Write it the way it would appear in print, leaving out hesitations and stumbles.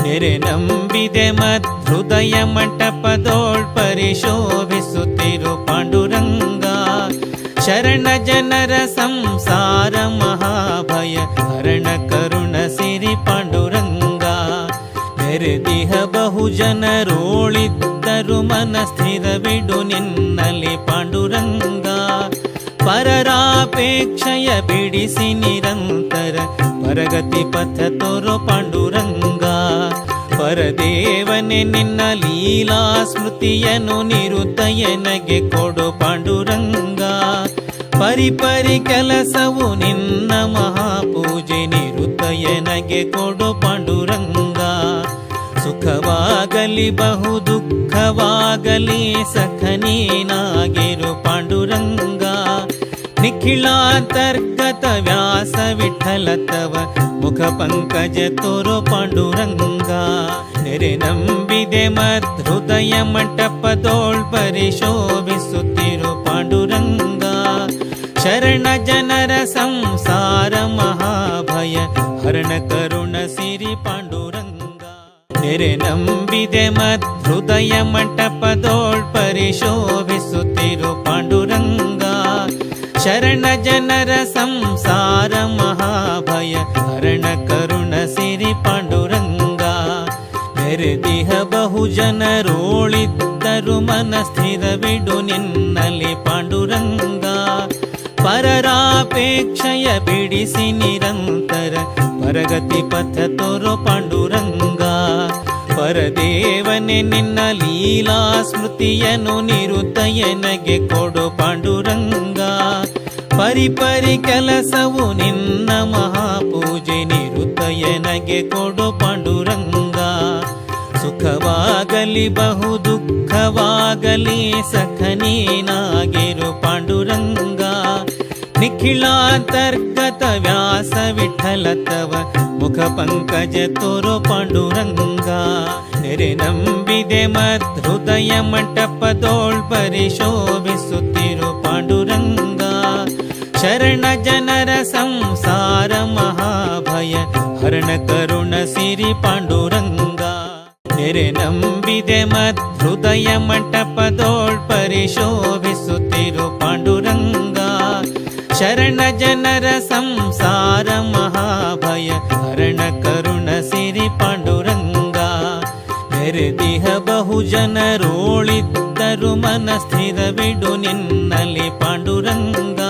ನೆರೆ ನಂಬಿದೆ ಮದ್ಹೃದಯ ಮಂಟಪದೋಳ್ ಪರಿಶೋಭಿಸುತ್ತಿರು ಪಾಂಡುರಂಗ. ಶರಣ ಜನರ ಸಂಸಾರ ಮಹಾಭಯ ಹರಣ ಕರುಣ ಸಿರಿ ಪಾಂಡುರಂಗ. ನೆರೆದಿಹ ಬಹು ಜನರೋಳಿದ್ದರು ಮನಸ್ಥಿರವಿಡು ನಿನ್ನಲಿ ಪಾಂಡುರಂಗ. ಪರರಾಪೇಕ್ಷಯ ಬಿಡಿಸಿ ನಿರಂತರ ಪರಗತಿ ಪಥ ತೋರೋ ಪಾಂಡುರಂಗ. ಪರದೇವನೆ ನಿನ್ನ ಲೀಲಾ ಸ್ಮೃತಿಯನ್ನು ನಿರುತಯನಗೆ ಕೊಡು ಪಾಂಡುರಂಗ. ಪರಿಪರಿ ಕೆಲಸವು ನಿನ್ನ ಮಹಾಪೂಜೆ ನಿರುತಯನಗೆ ಕೊಡು ಪಾಂಡುರಂಗ. ಸುಖವಾಗಲಿ ಬಹು ದುಃಖವಾಗಲಿ ಸಖನೀನಾಗಿರು ಪಾಂಡುರಂಗ. ನಿಖಿಲಾಂತರ್ಗತ ವ್ಯಾಸ ವಿಠಲ ತವ ಮುಖ ಪಂಕಜ ತೋರೋ ಪಾಂಡುರಂಗ. ನೆರೆ ನಂಬಿದೆ ಮದ್ಹೃದಯ ಮಂಟಪದೋಳ್ ಪರಿಶೋಭಿಸುತ್ತಿರು ಪಾಂಡುರಂಗ. ಶರಣ ಜನರ ಸಂಸಾರ ಮಹಾಭಯ ಹರಣ ಕರುಣ ಸಿರಿ ಪಾಂಡುರಂಗ. ನೆರೆ ನಂಬಿದೆ ಮದ್ಹೃದಯ ಮಂಟಪದೋಳ್ ಪರಿಶೋಭಿಸುತ್ತಿರು ಪಾಂಡುರಂಗ. ಶರಣ ಜನರ ಸಂಸಾರ ಮಹಾಭಯ ಹರಣ ಕರುಣ ಸಿರಿ ಪಾಂಡುರಂಗ. ನೆರೆದಿಹ ಬಹು ಜನರೋಳಿದ್ದರು ಮನಸ್ಥಿರವಿಡು ನಿನ್ನಲಿ ಪಾಂಡುರಂಗ. ಪರರಾಪೇಕ್ಷಯ ಬಿಡಿಸಿ ನಿರಂತರ ಪರಗತಿ ಪಥ ತೋರೋ ಪಾಂಡುರಂಗ. ಪರದೇವನೆ ನಿನ್ನ ಲೀಲಾ ಸ್ಮೃತಿಯನ್ನು ನಿರುತಯನಗೆ ಕೊಡು ಪಾಂಡುರಂಗ. ಪರಿಪರಿ ಕೆಲಸವು ನಿನ್ನ ಮಹಾಪೂಜೆ ನಿರುತಯನಗೆ ಕೊಡು ಪಾಂಡುರಂಗ. ಸುಖವಾಗಲಿ ಬಹು ದುಃಖವಾಗಲಿ ಸಖನೀನಾಗಿರು ಪಾಂಡುರಂಗ. ನಿಖಿಲಾಂತರ್ಗತ ವ್ಯಾಸ ವಿಠಲ ತವ ಮುಖ ಪಂಕಜ ತೋರೋ ಪಾಂಡುರಂಗ. ನೆರೆ ನಂಬಿದೆ ಮದ್ಹೃದಯ ಮಂಟಪದೋಳ್ ಪರಿಶೋಭಿಸುತ್ತಿರು ಪಾಂಡುರಂಗ. ಶರಣ ಜನರ ಸಂಸಾರ ಮಹಾಭಯ ಹರಣ ಕರುಣ ಸಿರಿ ಪಾಂಡುರಂಗ. ನೆರೆ ನಂಬಿದೆ ಮದ್ಹೃದಯ ಮಂಟಪದೋಳ್ ಪರಿಶೋಭಿಸುತ್ತಿರು ಪಾಂಡುರಂಗ. ಶರಣ ಜನರ ಸಂಸಾರ ಮಹಾಭಯ ಹರಣ ಕರುಣ ಸಿರಿ ಪಾಂಡುರಂಗ. ನೆರೆದಿಹ ಬಹು ಜನರೋಳಿದ್ದರು ಮನಸ್ಥಿರವಿಡು ನಿನ್ನಲಿ ಪಾಂಡುರಂಗ.